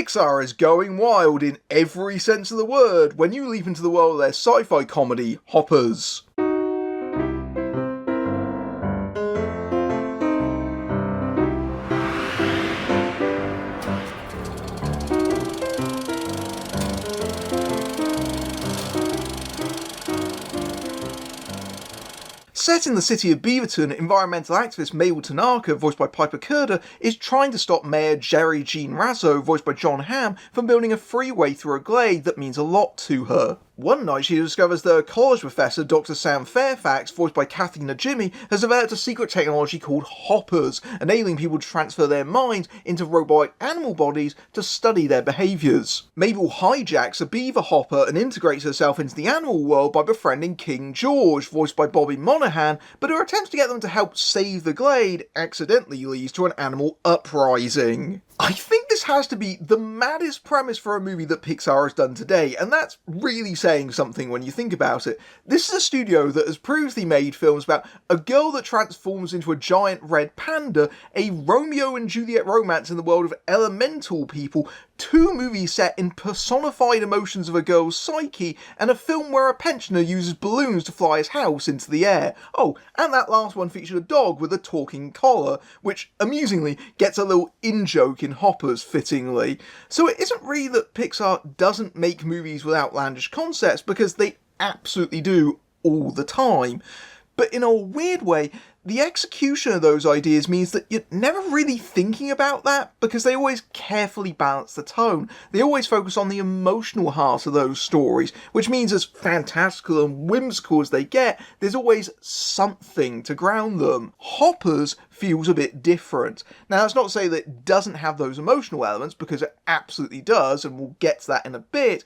Pixar is going wild in every sense of the word when you leap into the world of their sci-fi comedy, Hoppers. Set in the city of Beaverton, environmental activist Mabel Tanaka, voiced by Piper Curda, is trying to stop Mayor Jerry Jean Razzo, voiced by John Hamm, from building a freeway through a glade that means a lot to her. One night she discovers that her college professor, Dr. Sam Fairfax, voiced by Kathy Najimy, has developed a secret technology called Hoppers, enabling people to transfer their minds into robotic animal bodies to study their behaviours. Mabel hijacks a beaver hopper and integrates herself into the animal world by befriending King George, voiced by Bobby Monahan, but her attempts to get them to help save the glade accidentally leads to an animal uprising. I think this has to be the maddest premise for a movie that Pixar has done today, and that's really saying something when you think about it. This is a studio that has previously made films about a girl that transforms into a giant red panda, a Romeo and Juliet romance in the world of elemental people, 2 movies set in personified emotions of a girl's psyche, and a film where a pensioner uses balloons to fly his house into the air. Oh, and that last one featured a dog with a talking collar, which, amusingly, gets a little in-joke in Hoppers, fittingly. So it isn't really that Pixar doesn't make movies with outlandish concepts, because they absolutely do all the time. But in a weird way, the execution of those ideas means that you're never really thinking about that, because they always carefully balance the tone. They always focus on the emotional heart of those stories, which means as fantastical and whimsical as they get, there's always something to ground them. Hoppers feels a bit different. Now, that's not to say that it doesn't have those emotional elements, because it absolutely does, and we'll get to that in a bit,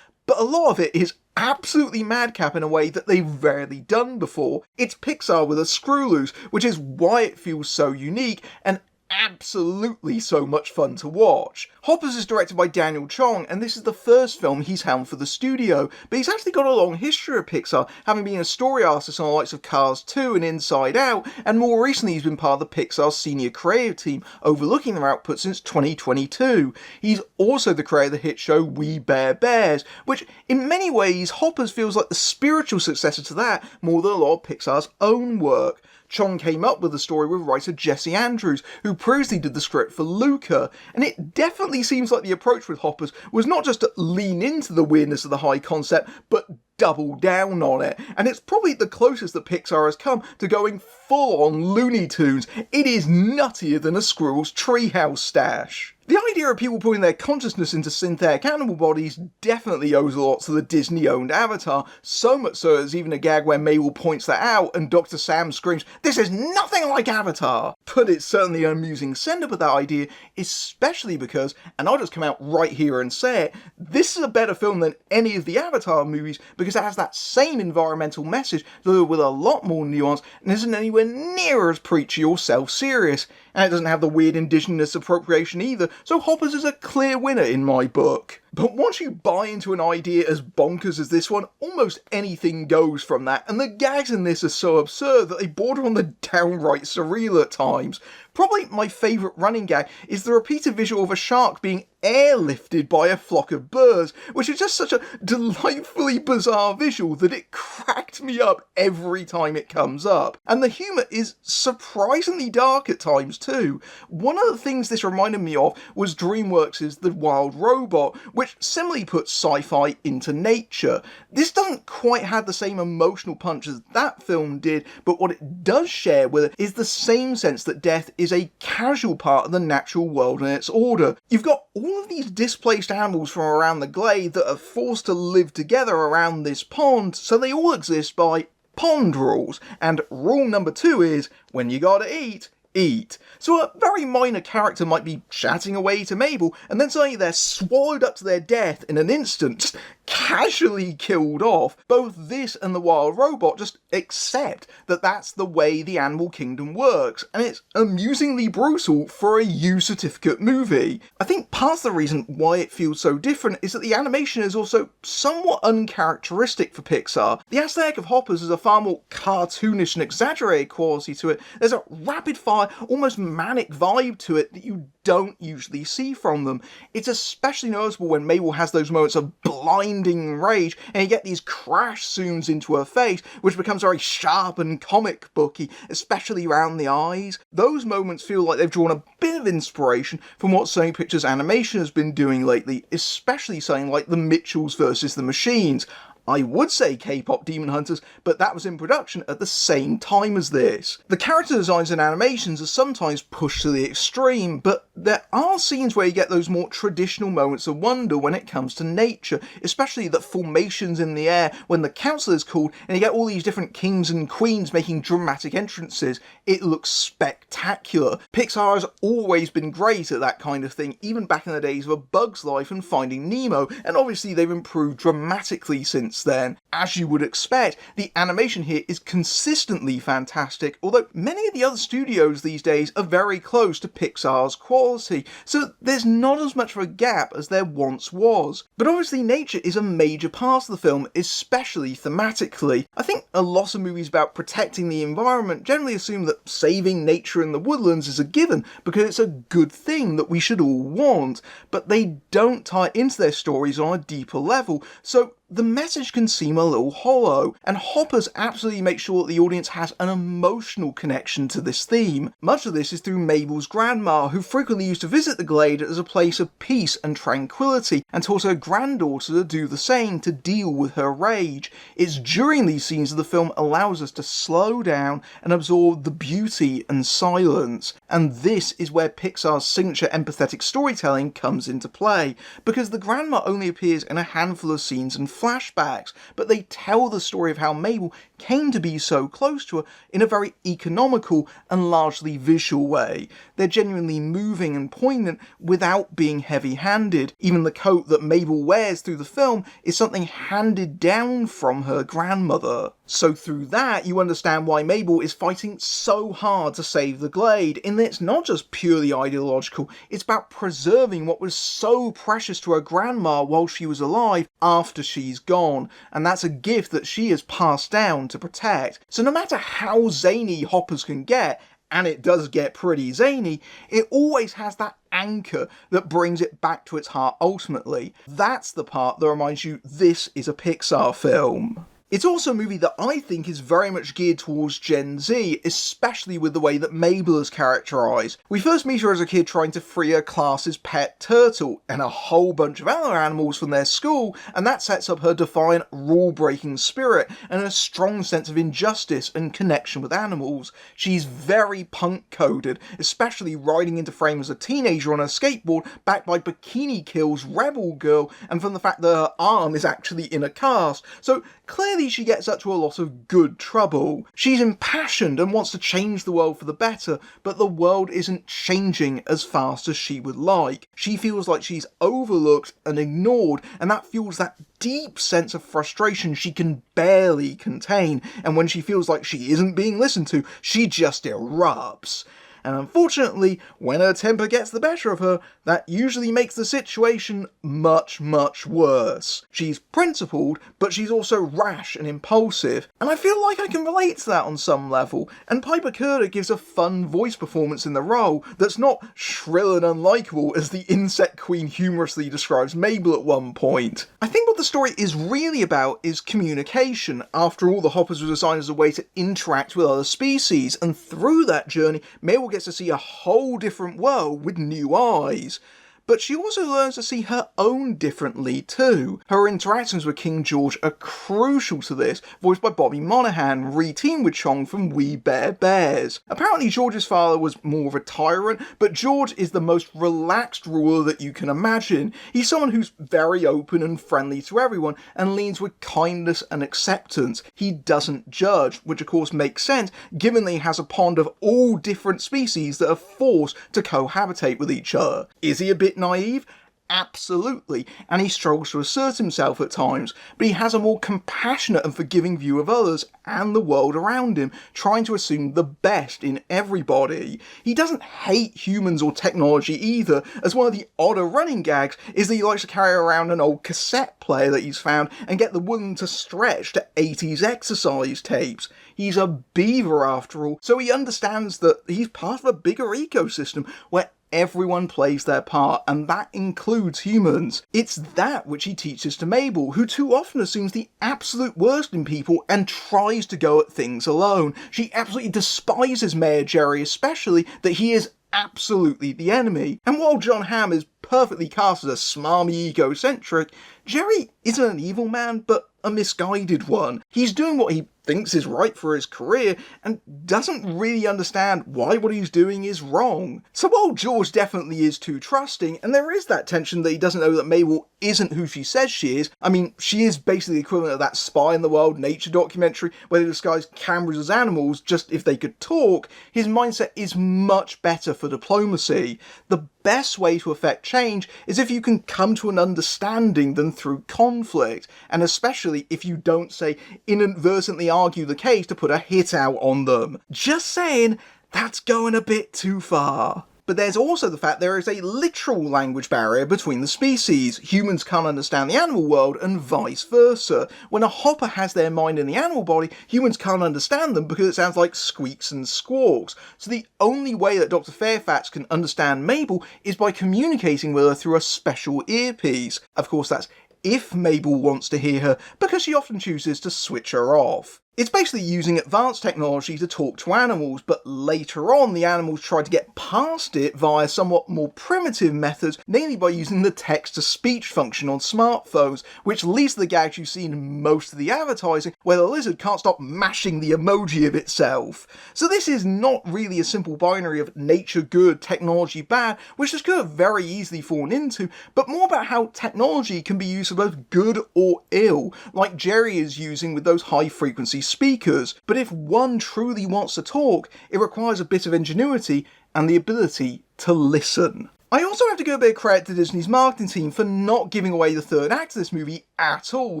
but a lot of it is absolutely madcap in a way that they've rarely done before. It's Pixar with a screw loose, which is why it feels so unique and absolutely so much fun to watch. Hoppers is directed by Daniel Chong, and this is the first film he's helmed for the studio, but he's actually got a long history of Pixar, having been a story artist on the likes of Cars 2 and Inside Out, and more recently he's been part of the Pixar senior creative team, overlooking their output since 2022. He's also the creator of the hit show We Bare Bears, which in many ways Hoppers feels like the spiritual successor to that more than a lot of Pixar's own work. Chong came up with the story with writer Jesse Andrews, who previously did the script for Luca, and it definitely seems like the approach with Hoppers was not just to lean into the weirdness of the high concept, but double down on it, and it's probably the closest that Pixar has come to going full on Looney Tunes. It is nuttier than a squirrel's treehouse stash. The idea of people putting their consciousness into synthetic animal bodies definitely owes a lot to the Disney-owned Avatar, so much so there's even a gag where Mabel points that out and Dr. Sam screams, "This is nothing like Avatar!" But it's certainly an amusing send-up of that idea, especially because, and I'll just come out right here and say it, this is a better film than any of the Avatar movies because it has that same environmental message, though with a lot more nuance, and isn't anywhere near as preachy or self-serious. And it doesn't have the weird indigenous appropriation either, so Hoppers is a clear winner in my book. But once you buy into an idea as bonkers as this one, almost anything goes from that, and the gags in this are so absurd that they border on the downright surreal at times. Probably my favourite running gag is the repeated visual of a shark being airlifted by a flock of birds, which is just such a delightfully bizarre visual that it cracked me up every time it comes up. And the humour is surprisingly dark at times too. One of the things this reminded me of was DreamWorks' The Wild Robot, which similarly puts sci-fi into nature. This doesn't quite have the same emotional punch as that film did, but what it does share with it is the same sense that death is a casual part of the natural world and its order. You've got all of these displaced animals from around the glade that are forced to live together around this pond, so they all exist by pond rules. And rule number 2 is, when you gotta eat, eat. So a very minor character might be chatting away to Mabel, and then suddenly they're swallowed up to their death in an instant, just casually killed off. Both this and The Wild Robot just accept that that's the way the animal kingdom works, and it's amusingly brutal for a U-certificate movie. I think part of the reason why it feels so different is that the animation is also somewhat uncharacteristic for Pixar. The aesthetic of Hoppers has a far more cartoonish and exaggerated quality to it. There's a rapid-fire sci-fi, almost manic vibe to it that you don't usually see from them. It's especially noticeable when Mabel has those moments of blinding rage and you get these crash zooms into her face, which becomes very sharp and comic booky, especially around the eyes. Those moments feel like they've drawn a bit of inspiration from what Sony Pictures Animation has been doing lately, especially something like The Mitchells vs. the Machines. I would say K-pop Demon Hunters, but that was in production at the same time as this. The character designs and animations are sometimes pushed to the extreme, but there are scenes where you get those more traditional moments of wonder when it comes to nature, especially the formations in the air when the council is called and you get all these different kings and queens making dramatic entrances. It looks spectacular. Pixar has always been great at that kind of thing, even back in the days of A Bug's Life and Finding Nemo, and obviously they've improved dramatically since then. As you would expect, the animation here is consistently fantastic, although many of the other studios these days are very close to Pixar's quality, so there's not as much of a gap as there once was. But obviously nature is a major part of the film, especially thematically. I think a lot of movies about protecting the environment generally assume that saving nature in the woodlands is a given because it's a good thing that we should all want, but they don't tie into their stories on a deeper level, so the message can seem a little hollow, and Hoppers absolutely make sure that the audience has an emotional connection to this theme. Much of this is through Mabel's grandma, who frequently used to visit the glade as a place of peace and tranquility, and taught her granddaughter to do the same to deal with her rage. It's during these scenes that the film allows us to slow down and absorb the beauty and silence, and this is where Pixar's signature empathetic storytelling comes into play, because the grandma only appears in a handful of scenes and flashbacks, but they tell the story of how Mabel came to be so close to her in a very economical and largely visual way. They're genuinely moving and poignant without being heavy-handed. Even the coat that Mabel wears through the film is something handed down from her grandmother. So through that, you understand why Mabel is fighting so hard to save the glade, in that it's not just purely ideological, it's about preserving what was so precious to her grandma while she was alive after she's gone, and that's a gift that she has passed down to protect. So no matter how zany Hoppers can get, and it does get pretty zany, it always has that anchor that brings it back to its heart ultimately. That's the part that reminds you this is a Pixar film. It's also a movie that I think is very much geared towards Gen Z, especially with the way that Mabel is characterised. We first meet her as a kid trying to free her class's pet turtle and a whole bunch of other animals from their school, and that sets up her defiant, rule-breaking spirit and a strong sense of injustice and connection with animals. She's very punk-coded, especially riding into frame as a teenager on a skateboard backed by Bikini Kill's Rebel Girl, and from the fact that her arm is actually in a cast. So clearly she gets up to a lot of good trouble. She's impassioned and wants to change the world for the better, but the world isn't changing as fast as she would like. She feels like she's overlooked and ignored, and that fuels that deep sense of frustration she can barely contain, and when she feels like she isn't being listened to, she just erupts. And unfortunately, when her temper gets the better of her, that usually makes the situation much, much worse. She's principled, but she's also rash and impulsive, and I feel like I can relate to that on some level, and Piper Curda gives a fun voice performance in the role that's not shrill and unlikable as the insect queen humorously describes Mabel at one point. I think what the story is really about is communication. After all, the Hoppers were designed as a way to interact with other species, and through that journey, Mabel gets to see a whole different world with new eyes. But she also learns to see her own differently too. Her interactions with King George are crucial to this, voiced by Bobby Monahan, re-teamed with Chong from We Bare Bears. Apparently George's father was more of a tyrant, but George is the most relaxed ruler that you can imagine. He's someone who's very open and friendly to everyone, and leans with kindness and acceptance. He doesn't judge, which of course makes sense, given that he has a pond of all different species that are forced to cohabitate with each other. Is he a bit naive? Absolutely, and he struggles to assert himself at times, but he has a more compassionate and forgiving view of others and the world around him, trying to assume the best in everybody. He doesn't hate humans or technology either, as one of the odder running gags is that he likes to carry around an old cassette player that he's found and get the woman to stretch to 80s exercise tapes. He's a beaver after all, so he understands that he's part of a bigger ecosystem where everyone plays their part, and that includes humans. It's that which he teaches to Mabel, who too often assumes the absolute worst in people and tries to go at things alone. She absolutely despises Mayor Jerry, especially that he is absolutely the enemy. And while John Hamm is perfectly cast as a smarmy egocentric, Jerry isn't an evil man, but a misguided one. He's doing what he thinks is right for his career and doesn't really understand why what he's doing is wrong. So while George definitely is too trusting, and there is that tension that he doesn't know that Mabel isn't who she says she is, I mean, she is basically the equivalent of that Spy in the World nature documentary where they disguise cameras as animals just if they could talk, his mindset is much better for diplomacy. The best way to affect change is if you can come to an understanding than through conflict, and especially if you don't, say, inadvertently argue the case to put a hit out on them. Just saying, that's going a bit too far. But there's also the fact there is a literal language barrier between the species. Humans can't understand the animal world and vice versa. When a hopper has their mind in the animal body, humans can't understand them because it sounds like squeaks and squawks. So the only way that Dr. Fairfax can understand Mabel is by communicating with her through a special earpiece. Of course, that's if Mabel wants to hear her, because she often chooses to switch her off. It's basically using advanced technology to talk to animals, but later on the animals try to get past it via somewhat more primitive methods, namely by using the text-to-speech function on smartphones, which leads to the gags you see in most of the advertising, where the lizard can't stop mashing the emoji of itself. So this is not really a simple binary of nature good, technology bad, which this could have very easily fallen into, but more about how technology can be used for both good or ill, like Jerry is using with those high-frequency speakers. But if one truly wants to talk, it requires a bit of ingenuity and the ability to listen. I also have to give a bit of credit to Disney's marketing team for not giving away the third act of this movie at all,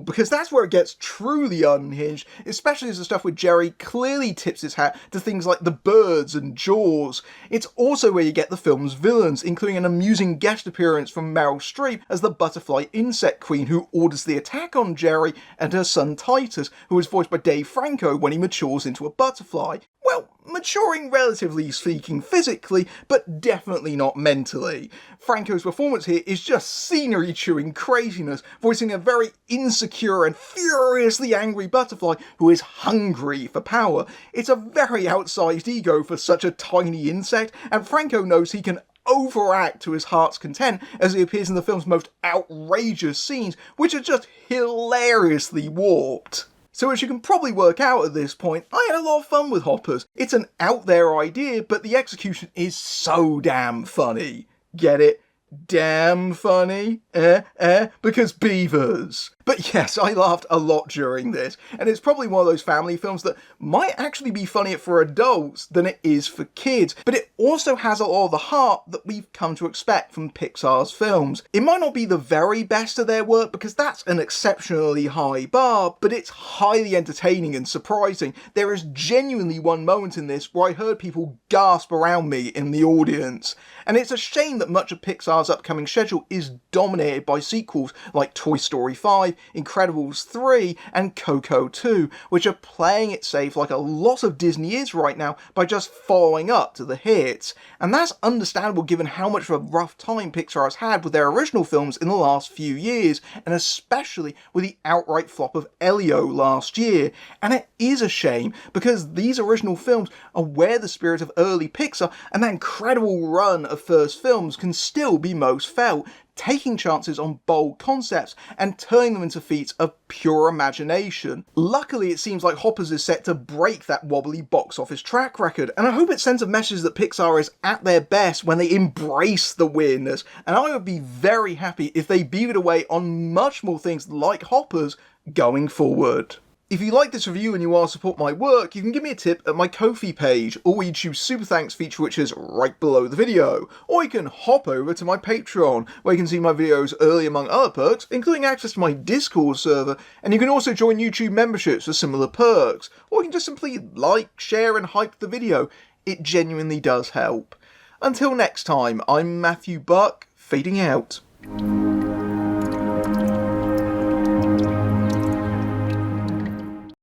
because that's where it gets truly unhinged, especially as the stuff with Jerry clearly tips his hat to things like The Birds and Jaws. It's also where you get the film's villains, including an amusing guest appearance from Meryl Streep as the butterfly insect queen who orders the attack on Jerry, and her son Titus, who is voiced by Dave Franco when he matures into a butterfly. Well, maturing relatively speaking physically, but definitely not mentally. Franco's performance here is just scenery-chewing craziness, voicing a very insecure and furiously angry butterfly who is hungry for power. It's a very outsized ego for such a tiny insect, and Franco knows he can overact to his heart's content as he appears in the film's most outrageous scenes, which are just hilariously warped. So as you can probably work out at this point, I had a lot of fun with Hoppers. It's an out there idea, but the execution is so damn funny. Get it? Damn funny? Because beavers. But yes, I laughed a lot during this, and it's probably one of those family films that might actually be funnier for adults than it is for kids, but it also has a lot of the heart that we've come to expect from Pixar's films. It might not be the very best of their work, because that's an exceptionally high bar, but it's highly entertaining and surprising. There is genuinely one moment in this where I heard people gasp around me in the audience. And it's a shame that much of Pixar's upcoming schedule is dominated by sequels like Toy Story 5, Incredibles 3, and Coco 2, which are playing it safe like a lot of Disney is right now by just following up to the hits. And that's understandable given how much of a rough time Pixar has had with their original films in the last few years, and especially with the outright flop of Elio last year. And it is a shame, because these original films are where the spirit of early Pixar and that incredible run of first films can still be most felt, taking chances on bold concepts and turning them into feats of pure imagination. Luckily, it seems like Hoppers is set to break that wobbly box office track record, and I hope it sends a message that Pixar is at their best when they embrace the weirdness, and I would be very happy if they beavered away on much more things like Hoppers going forward. If you like this review and you want to support my work, you can give me a tip at my Ko-fi page, or you choose Super Thanks feature, which is right below the video. Or you can hop over to my Patreon, where you can see my videos early among other perks, including access to my Discord server, and you can also join YouTube memberships for similar perks. Or you can just simply like, share and hype the video. It genuinely does help. Until next time, I'm Matthew Buck, fading out.